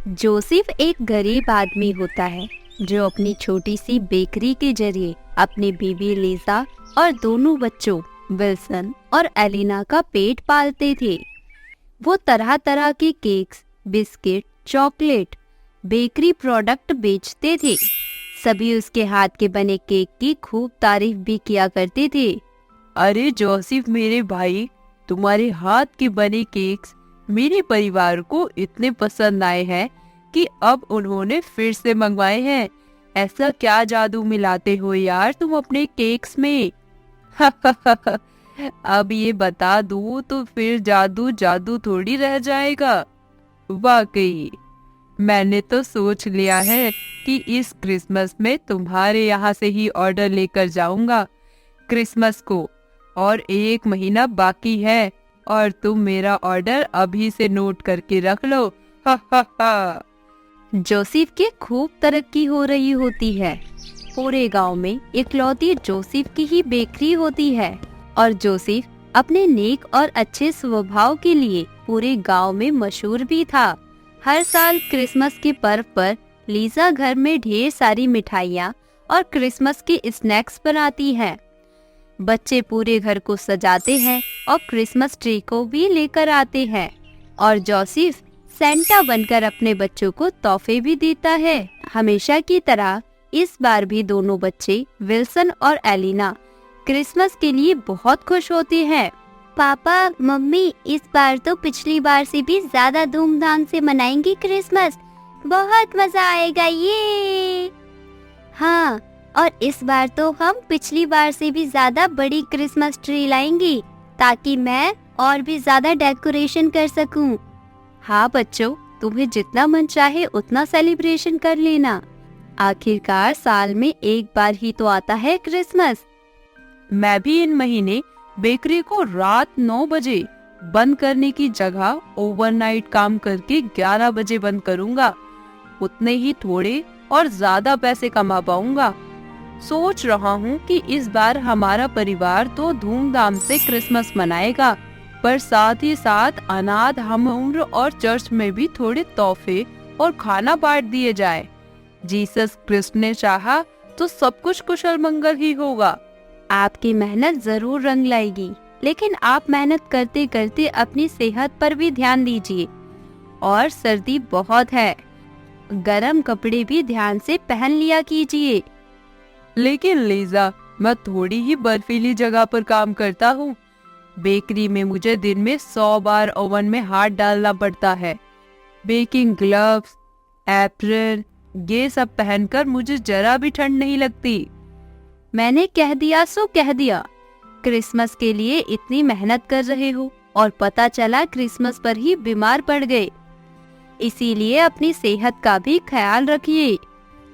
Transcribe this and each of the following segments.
Joseph एक गरीब आदमी होता है जो अपनी छोटी सी बेकरी के जरिए अपनी बीवी लीजा और दोनों बच्चों विल्सन और एलिना का पेट पालते थे। वो तरह तरह के cakes, biscuit, chocolate, bakery product बेचते थे। सभी उसके हाथ के बने केक की खूब तारीफ भी किया करते थे। अरे जोसेफ मेरे भाई, तुम्हारे हाथ के बने केक्स मेरे परिवार को इतने पसंद आए हैं कि अब उन्होंने फिर से मंगवाए हैं। ऐसा क्या जादू मिलाते हो यार तुम अपने केक्स में? अब ये बता दूं तो फिर जादू जादू थोड़ी रह जाएगा। वाकई मैंने तो सोच लिया है कि इस क्रिसमस में तुम्हारे यहाँ से ही ऑर्डर लेकर जाऊंगा। क्रिसमस को और 1 महीना बाकी है और तुम मेरा ऑर्डर अभी से नोट करके रख लो। हा हा हा। जोसेफ की खूब तरक्की हो रही होती है। पूरे गांव में इकलौती जोसेफ की ही बेकरी होती है और जोसेफ अपने नेक और अच्छे स्वभाव के लिए पूरे गांव में मशहूर भी था। हर साल क्रिसमस के पर्व पर लीजा घर में ढेर सारी मिठाइयाँ और क्रिसमस के स्नैक्स बनाती है। बच्चे पूरे घर को सजाते हैं और क्रिसमस ट्री को भी लेकर आते हैं और जोसेफ सेंटा बनकर अपने बच्चों को तोहफे भी देता है। हमेशा की तरह इस बार भी दोनों बच्चे विल्सन और एलिना क्रिसमस के लिए बहुत खुश होते हैं। पापा, मम्मी, इस बार तो पिछली बार से भी ज्यादा धूमधाम से मनाएंगे क्रिसमस। बहुत मजा आएगा ये। हाँ, और इस बार तो हम पिछली बार से भी ज्यादा बड़ी क्रिसमस ट्री लाएंगे ताकि मैं और भी ज्यादा डेकोरेशन कर सकूं। हाँ बच्चों, तुम्हें जितना मन चाहे उतना सेलिब्रेशन कर लेना। आखिरकार साल में एक बार ही तो आता है क्रिसमस। मैं भी इन महीने बेकरी को रात 9 बजे बंद करने की जगह ओवरनाइट काम करके 11 बजे बंद करूंगा। उतने ही थोड़े और ज्यादा पैसे कमा पाऊंगा। सोच रहा हूँ कि इस बार हमारा परिवार तो धूमधाम से क्रिसमस मनाएगा, पर साथ ही साथ अनाथ, हमउम्र और चर्च में भी थोड़े तोहफे और खाना बांट दिए जाए। जीसस क्रिस्ट ने चाहा तो सब कुछ कुशल मंगल ही होगा। आपकी मेहनत जरूर रंग लाएगी, लेकिन आप मेहनत करते करते अपनी सेहत पर भी ध्यान दीजिए। और सर्दी बहुत है, गरम कपड़े भी ध्यान से पहन लिया कीजिए। लेकिन लीजा, मैं थोड़ी ही बर्फीली जगह पर काम करता हूँ। बेकरी में मुझे दिन में 100 बार ओवन में हाथ डालना पड़ता है। बेकिंग ग्लव्स, एप्रन, ये सब पहनकर मुझे जरा भी ठंड नहीं लगती। मैंने कह दिया सो कह दिया। क्रिसमस के लिए इतनी मेहनत कर रहे हो और पता चला क्रिसमस पर ही बीमार पड़ गए। इसीलिए अपनी सेहत का भी ख्याल रखिए।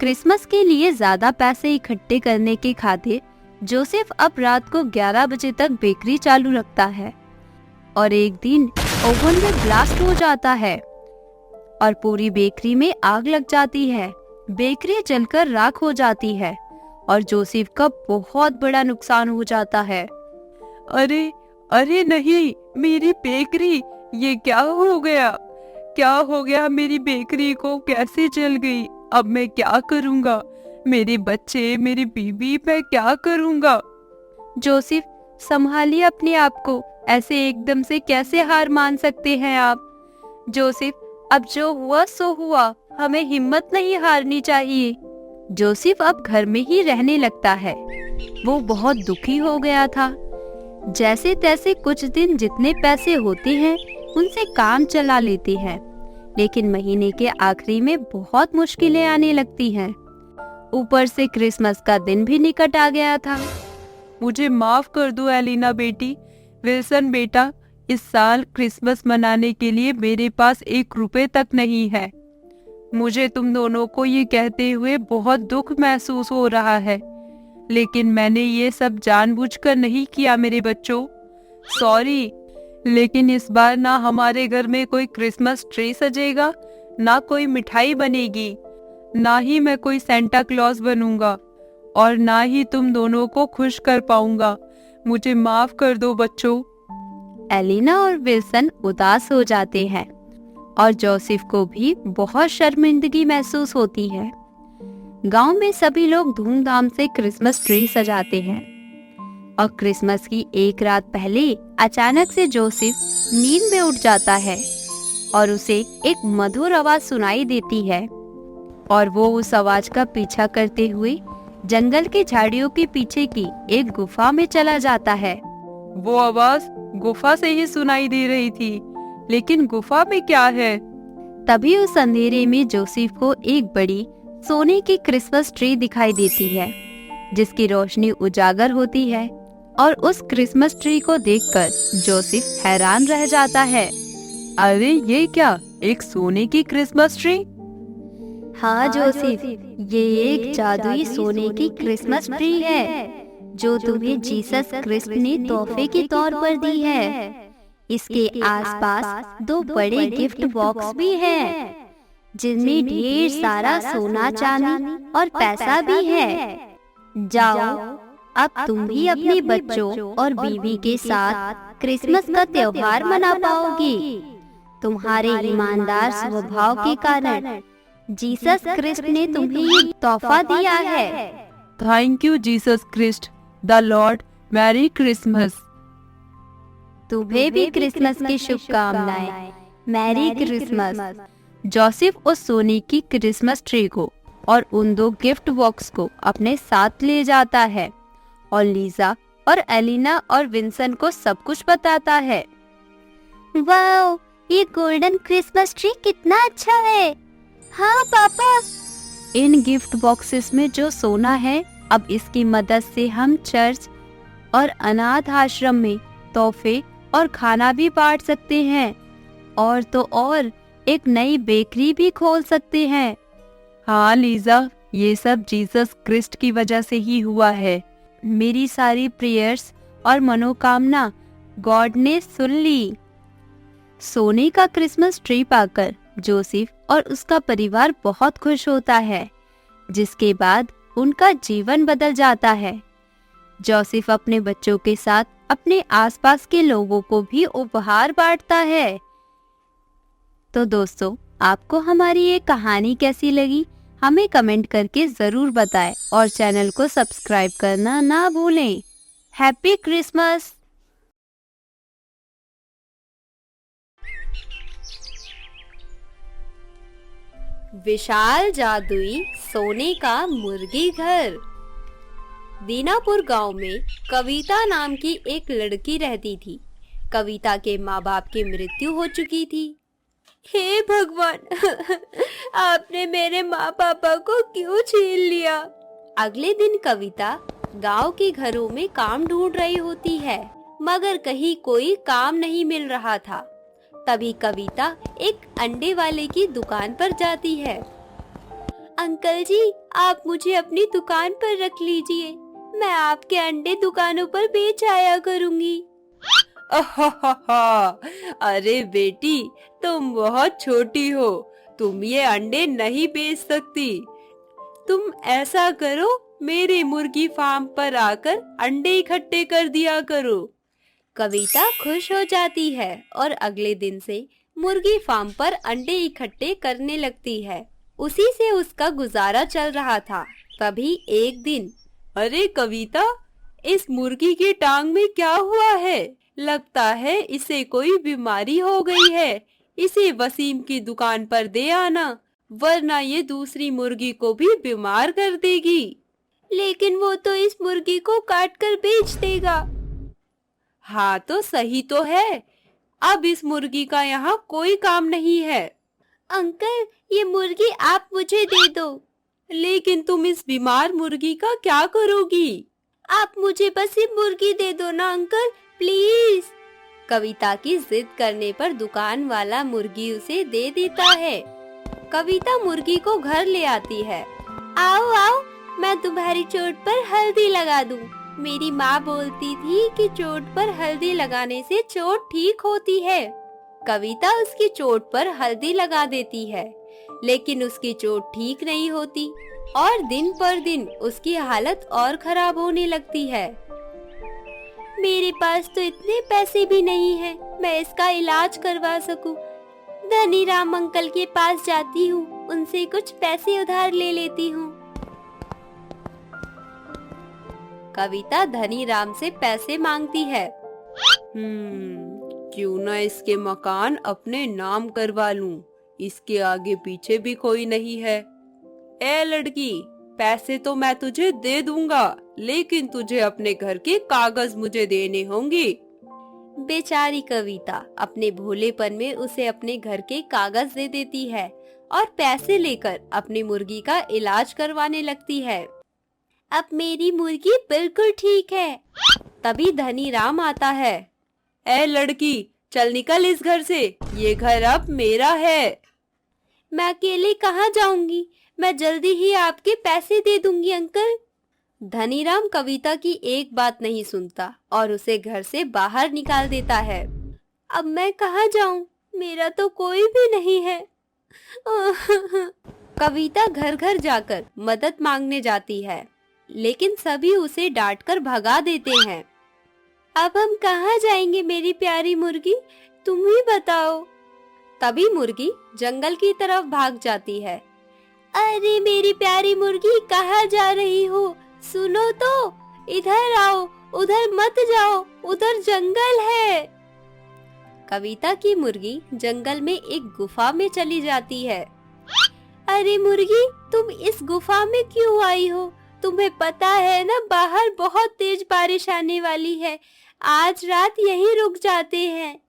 क्रिसमस के लिए ज्यादा पैसे इकट्ठे करने के खातिर जोसेफ अब रात को 11 बजे तक बेकरी चालू रखता है और एक दिन ओवन में ब्लास्ट हो जाता है और पूरी बेकरी में आग लग जाती है। बेकरी जलकर राख हो जाती है और जोसेफ का बहुत बड़ा नुकसान हो जाता है। अरे अरे नहीं, मेरी बेकरी, ये क्या हो गया? क्या हो गया मेरी बेकरी को? कैसे जल गई? अब मैं क्या करूँगा? मेरे बच्चे, मेरी बीवी, मैं क्या करूँगा? जोसेफ, संभालिए अपने आप को। ऐसे एकदम से कैसे हार मान सकते हैं आप? जोसेफ, अब जो हुआ सो हुआ, हमें हिम्मत नहीं हारनी चाहिए। जोसेफ अब घर में ही रहने लगता है। वो बहुत दुखी हो गया था। जैसे तैसे कुछ दिन जितने पैसे होते हैं उनसे काम चला लेते हैं, लेकिन महीने के आखिरी में बहुत मुश्किलें आने लगती हैं। ऊपर से क्रिसमस का दिन भी निकट आ गया था। मुझे माफ कर दो एलिना बेटी। विल्सन बेटा, इस साल क्रिसमस मनाने के लिए मेरे पास 1 रुपए तक नहीं है। मुझे तुम दोनों को ये कहते हुए बहुत दुख महसूस हो रहा है, लेकिन मैंने ये सब जानबूझकर नहीं किया मेरे बच्चों। सॉरी, लेकिन इस बार ना हमारे घर में कोई क्रिसमस ट्री सजेगा, ना कोई मिठाई बनेगी, ना ही मैं कोई सेंटा क्लॉज बनूंगा और ना ही तुम दोनों को खुश कर पाऊंगा। मुझे माफ कर दो बच्चों। एलिना और विल्सन उदास हो जाते हैं। और जोसेफ को भी बहुत शर्मिंदगी महसूस होती है। गांव में सभी लोग धूमधाम से क्रिसमस ट्री सजाते हैं और क्रिसमस की एक रात पहले अचानक से जोसेफ नींद में उठ जाता है और उसे एक मधुर आवाज सुनाई देती है और वो उस आवाज का पीछा करते हुए जंगल की झाड़ियों के पीछे की एक गुफा में चला जाता है। वो आवाज गुफा से ही सुनाई दे रही थी, लेकिन गुफा में क्या है? तभी उस अंधेरे में जोसेफ को एक बड़ी सोने की क्रिसमस ट्री दिखाई देती है, जिसकी रोशनी उजागर होती है और उस क्रिसमस ट्री को देखकर जोसेफ हैरान रह जाता है। अरे ये क्या, एक सोने की क्रिसमस ट्री? हाँ जोसेफ, ये एक जादुई सोने की क्रिसमस ट्री है जो तुम्हें जीसस क्रिस्ट ने तोहफे के तौर पर दी है। इसके आसपास दो बड़े गिफ्ट बॉक्स भी हैं, जिनमें ढेर सारा सोना चांदी और पैसा भी है। जाओ, अब तुम भी अपने बच्चों और बीवी के साथ क्रिसमस का त्योहार मना पाओगी। तुम्हारे ईमानदार स्वभाव के कारण जीसस क्रिस्ट ने तुम्हें ये तोहफा दिया है। Thank you Jesus Christ the lord. Merry Christmas. तुम्हें भी क्रिसमस की शुभकामनाएं। Merry Christmas. जोसेफ उस सोने की क्रिसमस ट्री को और उन दो गिफ्ट बॉक्स को अपने साथ ले जाता है और लीजा और एलिना और विंसन को सब कुछ बताता है। वाओ, ये गोल्डन क्रिसमस ट्री कितना अच्छा है। हाँ पापा, इन गिफ्ट बॉक्सेस में जो सोना है, अब इसकी मदद से हम चर्च और अनाथ आश्रम में तोहफे और खाना भी बांट सकते हैं और तो और एक नई बेकरी भी खोल सकते हैं। हाँ लीजा, ये सब जीसस क्रिस्ट की वजह से ही हुआ है। मेरी सारी प्रेयर्स और मनोकामना गॉड ने सुन ली। सोने का क्रिसमस ट्री पाकर जोसेफ और उसका परिवार बहुत खुश होता है, जिसके बाद उनका जीवन बदल जाता है। जोसेफ अपने बच्चों के साथ अपने आसपास के लोगों को भी उपहार बांटता है। तो दोस्तों, आपको हमारी ये कहानी कैसी लगी, हमें कमेंट करके जरूर बताएं और चैनल को सब्सक्राइब करना ना भूलें। Happy Christmas. विशाल जादुई सोने का मुर्गी घर। दीनापुर गांव में कविता नाम की एक लड़की रहती थी। कविता के माँ बाप की मृत्यु हो चुकी थी। हे भगवान, आपने मेरे माँ पापा को क्यों छीन लिया? अगले दिन कविता गांव के घरों में काम ढूंढ रही होती है, मगर कहीं कोई काम नहीं मिल रहा था। तभी कविता एक अंडे वाले की दुकान पर जाती है। अंकल जी, आप मुझे अपनी दुकान पर रख लीजिए, मैं आपके अंडे दुकानों पर बेच आया करूंगी। अरे बेटी, तुम बहुत छोटी हो, तुम ये अंडे नहीं बेच सकती। तुम ऐसा करो, मेरे मुर्गी फार्म पर आकर अंडे इकट्ठे कर दिया करो। कविता खुश हो जाती है और अगले दिन से मुर्गी फार्म पर अंडे इकट्ठे करने लगती है। उसी से उसका गुजारा चल रहा था। तभी एक दिन, अरे कविता, इस मुर्गी की टांग में क्या हुआ है? लगता है इसे कोई बीमारी हो गई है। इसे वसीम की दुकान पर दे आना, वरना ये दूसरी मुर्गी को भी बीमार कर देगी। लेकिन वो तो इस मुर्गी को काट कर बेच देगा। हाँ तो सही तो है, अब इस मुर्गी का यहाँ कोई काम नहीं है। अंकल, ये मुर्गी आप मुझे दे दो। लेकिन तुम इस बीमार मुर्गी का क्या करोगी? आप मुझे बस ये मुर्गी दे दो ना अंकल, प्लीज। कविता की जिद करने पर दुकान वाला मुर्गी उसे दे देता है। कविता मुर्गी को घर ले आती है। आओ आओ, मैं तुम्हारी चोट पर हल्दी लगा दूं। मेरी माँ बोलती थी कि चोट पर हल्दी लगाने से चोट ठीक होती है। कविता उसकी चोट पर हल्दी लगा देती है, लेकिन उसकी चोट ठीक नहीं होती और दिन पर दिन उसकी हालत और खराब होने लगती है। मेरे पास तो इतने पैसे भी नहीं हैं, मैं इसका इलाज करवा सकूं। धनीराम अंकल के पास जाती हूँ, उनसे कुछ पैसे उधार ले लेती हूँ। कविता धनीराम से पैसे मांगती है। क्यों ना इसके मकान अपने नाम करवा लूं, इसके आगे पीछे भी कोई नहीं है। ए लड़की, पैसे तो मैं तुझे दे दूंगा, लेकिन तुझे अपने घर के कागज मुझे देने होंगे। बेचारी कविता अपने भोलेपन में उसे अपने घर के कागज दे देती है और पैसे लेकर अपनी मुर्गी का इलाज करवाने लगती है। अब मेरी मुर्गी बिल्कुल ठीक है। तभी धनीराम आता है। ए लड़की, चल निकल इस घर से, ये घर अब मेरा है। मैं अकेले कहाँ जाऊंगी, मैं जल्दी ही आपके पैसे दे दूंगी अंकल। धनीराम कविता की एक बात नहीं सुनता और उसे घर से बाहर निकाल देता है। अब मैं कहाँ जाऊं, मेरा तो कोई भी नहीं है। कविता घर घर जाकर मदद मांगने जाती है, लेकिन सभी उसे डांटकर भगा देते हैं। अब हम कहाँ जाएंगे मेरी प्यारी मुर्गी, तुम ही बताओ। तभी मुर्गी जंगल की तरफ भाग जाती है। अरे मेरी प्यारी मुर्गी, कहाँ जा रही हो? सुनो तो, इधर आओ, उधर मत जाओ, उधर जंगल है। कविता की मुर्गी जंगल में एक गुफा में चली जाती है। अरे मुर्गी, तुम इस गुफा में क्यों आई हो? तुम्हें पता है ना, बाहर बहुत तेज बारिश आने वाली है, आज रात यहीं रुक जाते हैं।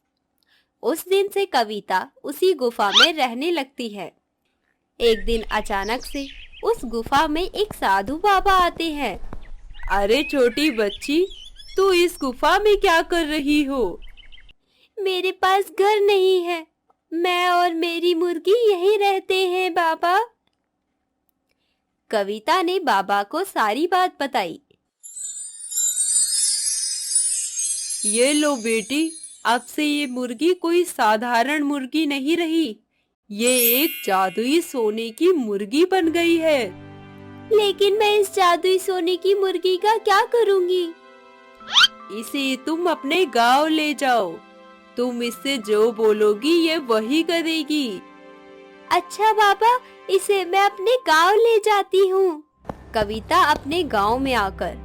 उस दिन से कविता उसी गुफा में रहने लगती है। एक दिन अचानक से उस गुफा में एक साधु बाबा आते हैं। अरे छोटी बच्ची, तू इस गुफा में क्या कर रही हो? मेरे पास घर नहीं है, मैं और मेरी मुर्गी यहीं रहते हैं बाबा। कविता ने बाबा को सारी बात बताई। ये लो बेटी, अब से ये मुर्गी कोई साधारण मुर्गी नहीं रही, ये एक जादुई सोने की मुर्गी बन गई है। लेकिन मैं इस जादुई सोने की मुर्गी का क्या करूंगी? इसे तुम अपने गांव ले जाओ, तुम इससे जो बोलोगी ये वही करेगी। अच्छा बाबा, इसे मैं अपने गांव ले जाती हूँ। कविता अपने गांव में आकर,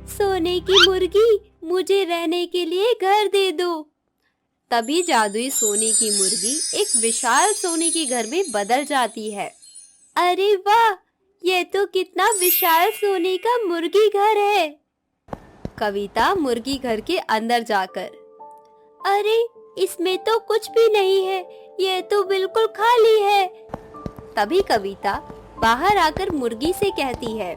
सोने की मुर्गी, मुझे रहने के लिए घर दे दो। तभी जादुई सोने की मुर्गी एक विशाल सोने के घर में बदल जाती है। अरे वाह, ये तो कितना विशाल सोने का मुर्गी घर है। कविता मुर्गी घर के अंदर जाकर, अरे इसमें तो कुछ भी नहीं है, ये तो बिल्कुल खाली है। तभी कविता बाहर आकर मुर्गी से कहती है,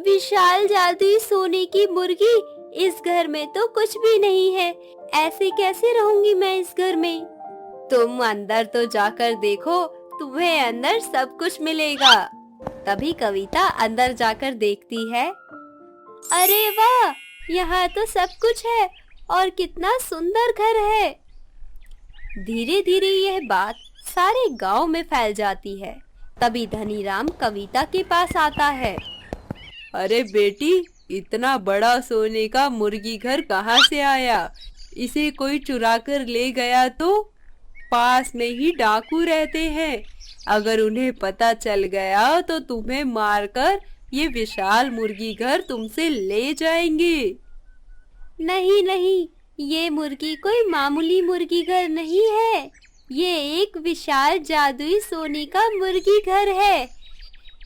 विशाल जादुई सोने की मुर्गी, इस घर में तो कुछ भी नहीं है, ऐसे कैसे रहूंगी मैं इस घर में? तुम अंदर तो जाकर देखो, तुम्हें अंदर सब कुछ मिलेगा। तभी कविता अंदर जाकर देखती है। अरे वाह, यहाँ तो सब कुछ है और कितना सुंदर घर है। धीरे धीरे यह बात सारे गांव में फैल जाती है। तभी धनीराम कविता के पास आता है। अरे बेटी, इतना बड़ा सोने का मुर्गी घर कहाँ से आया? इसे कोई चुरा कर ले गया तो? पास में ही डाकू रहते हैं, अगर उन्हें पता चल गया तो तुम्हें मारकर ये विशाल मुर्गी घर तुमसे ले जाएंगे। नहीं नहीं, ये मुर्गी कोई मामूली मुर्गी घर नहीं है, ये एक विशाल जादुई सोने का मुर्गी घर है।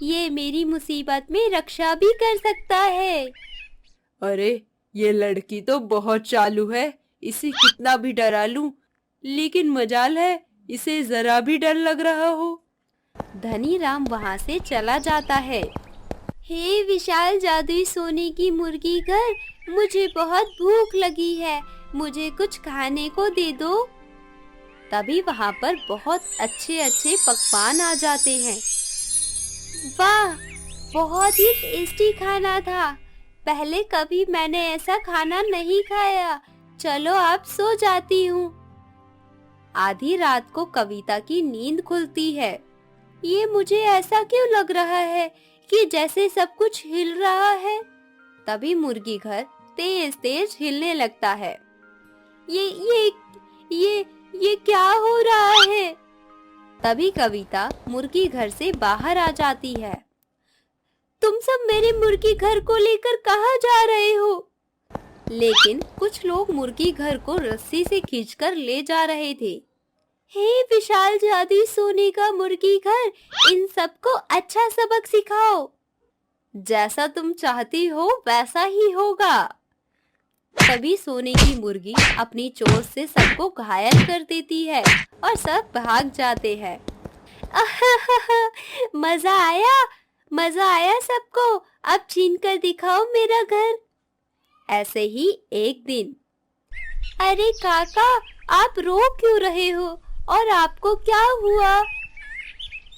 ये मेरी मुसीबत में रक्षा भी कर सकता है। अरे ये लड़की तो बहुत चालू है, इसे कितना भी डरा लूं, लेकिन मजाल है इसे जरा भी डर लग रहा हो। धनीराम वहाँ से चला जाता है। हे विशाल जादुई सोने की मुर्गी घर, मुझे बहुत भूख लगी है, मुझे कुछ खाने को दे दो। तभी वहाँ पर बहुत अच्छे अच्छे पकवान आ जाते हैं। वाह, बहुत ही टेस्टी खाना था, पहले कभी मैंने ऐसा खाना नहीं खाया। चलो आप सो जाती हूँ। आधी रात को कविता की नींद खुलती है। ये मुझे ऐसा क्यों लग रहा है कि जैसे सब कुछ हिल रहा है। तभी मुर्गी घर तेज तेज हिलने लगता है। ये क्या हो रहा है? तभी कविता मुर्गी घर से बाहर आ जाती है। तुम सब मेरे मुर्गी घर को लेकर कहाँ जा रहे हो? लेकिन कुछ लोग मुर्गी घर को रस्सी से खींचकर ले जा रहे थे। हे विशाल जादुई सोने का मुर्गी घर, इन सबको अच्छा सबक सिखाओ। जैसा तुम चाहती हो वैसा ही होगा। तभी सोने की मुर्गी अपनी चोंच से सबको घायल कर देती है और सब भाग जाते हैं। मजा आया सबको। अब छीन कर दिखाओ मेरा घर। ऐसे ही एक दिन, अरे काका, आप रो क्यों रहे हो और आपको क्या हुआ?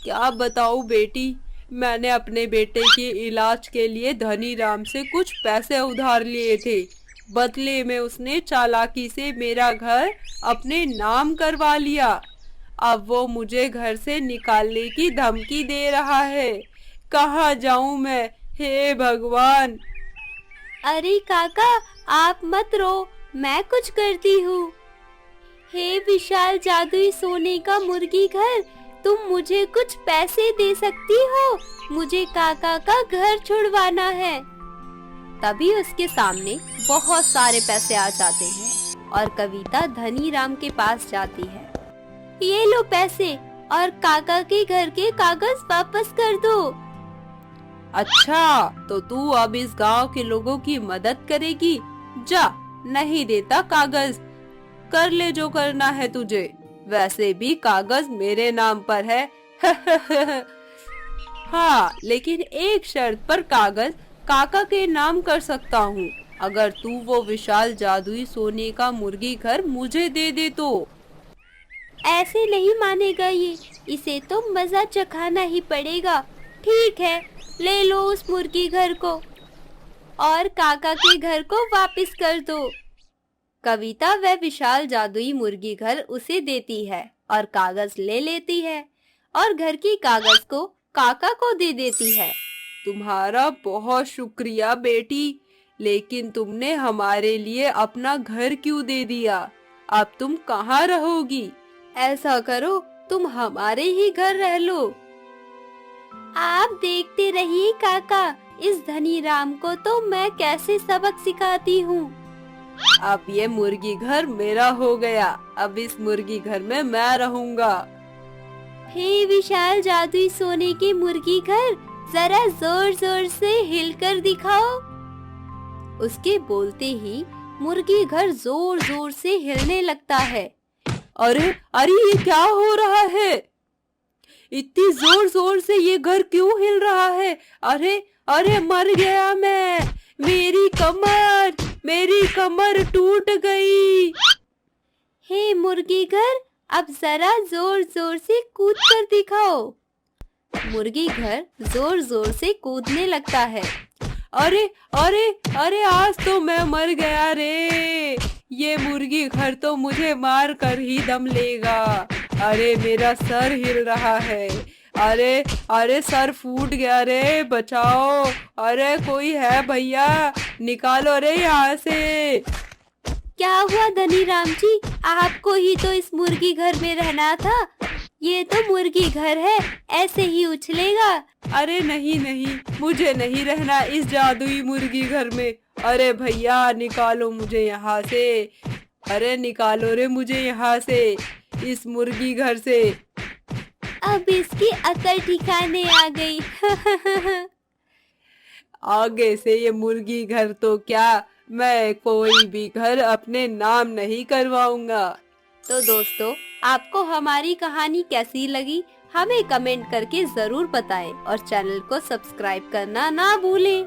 क्या बताऊं बेटी, मैंने अपने बेटे के इलाज के लिए धनी राम से कुछ पैसे उधार लिए थे। बदले में उसने चालाकी से मेरा घर अपने नाम करवा लिया। अब वो मुझे घर से निकालने की धमकी दे रहा है। कहाँ जाऊं मैं, हे भगवान। अरे काका, आप मत रो, मैं कुछ करती हूँ। हे विशाल जादुई सोने का मुर्गी घर, तुम मुझे कुछ पैसे दे सकती हो? मुझे काका का घर छुड़वाना है। तभी उसके सामने बहुत सारे पैसे आ जाते हैं और कविता धनी राम के पास जाती है। ये लो पैसे और काका के घर के कागज वापस कर दो। अच्छा, तो तू अब इस गांव के लोगों की मदद करेगी? जा, नहीं देता कागज, कर ले जो करना है तुझे। वैसे भी कागज मेरे नाम पर है। हाँ, लेकिन एक शर्त पर कागज काका के नाम कर सकता हूँ, अगर तू वो विशाल जादुई सोने का मुर्गी घर मुझे दे दे तो। ऐसे नहीं मानेगा ये, इसे तो मजा चखाना ही पड़ेगा। ठीक है, ले लो उस मुर्गी घर को और काका के घर को वापस कर दो। कविता वह विशाल जादुई मुर्गी घर उसे देती है और कागज ले लेती है और घर की कागज को काका को दे देती है। तुम्हारा बहुत शुक्रिया बेटी, लेकिन तुमने हमारे लिए अपना घर क्यों दे दिया? अब तुम कहाँ रहोगी? ऐसा करो, तुम हमारे ही घर रह लो। आप देखते रहिए काका, इस धनी राम को तो मैं कैसे सबक सिखाती हूँ। अब ये मुर्गी घर मेरा हो गया। अब इस मुर्गी घर में मैं रहूँगा। हे विशाल जादुई सोने के मुर्गी घर, जरा जोर जोर से हिलकर दिखाओ। उसके बोलते ही मुर्गी घर जोर जोर से हिलने लगता है। अरे अरे, ये क्या हो रहा है? इतनी जोर जोर से ये घर क्यों हिल रहा है? अरे अरे, मर गया मैं। मेरी कमर टूट गई। हे मुर्गी घर, अब जरा जोर जोर से कूद कर दिखाओ। मुर्गी घर जोर जोर से कूदने लगता है। अरे अरे अरे, आज तो मैं मर गया रे। ये मुर्गी घर तो मुझे मार कर ही दम लेगा। अरे मेरा सर हिल रहा है। अरे अरे, सर फूट गया रे, बचाओ। अरे कोई है भैया, निकालो रे यहाँ से। क्या हुआ धनी राम जी, आपको ही तो इस मुर्गी घर में रहना था। ये तो मुर्गी घर है, ऐसे ही उछलेगा। अरे नहीं नहीं, मुझे नहीं रहना इस जादुई मुर्गी घर में। अरे भैया, निकालो मुझे यहाँ से। अरे निकालो रे मुझे यहाँ से, इस मुर्गी घर से। अब इसकी अकल ठिकाने आ गई। आगे से ये मुर्गी घर तो क्या, मैं कोई भी घर अपने नाम नहीं करवाऊंगा। तो दोस्तों, आपको हमारी कहानी कैसी लगी हमें कमेंट करके जरूर बताएं और चैनल को सब्सक्राइब करना ना भूलें।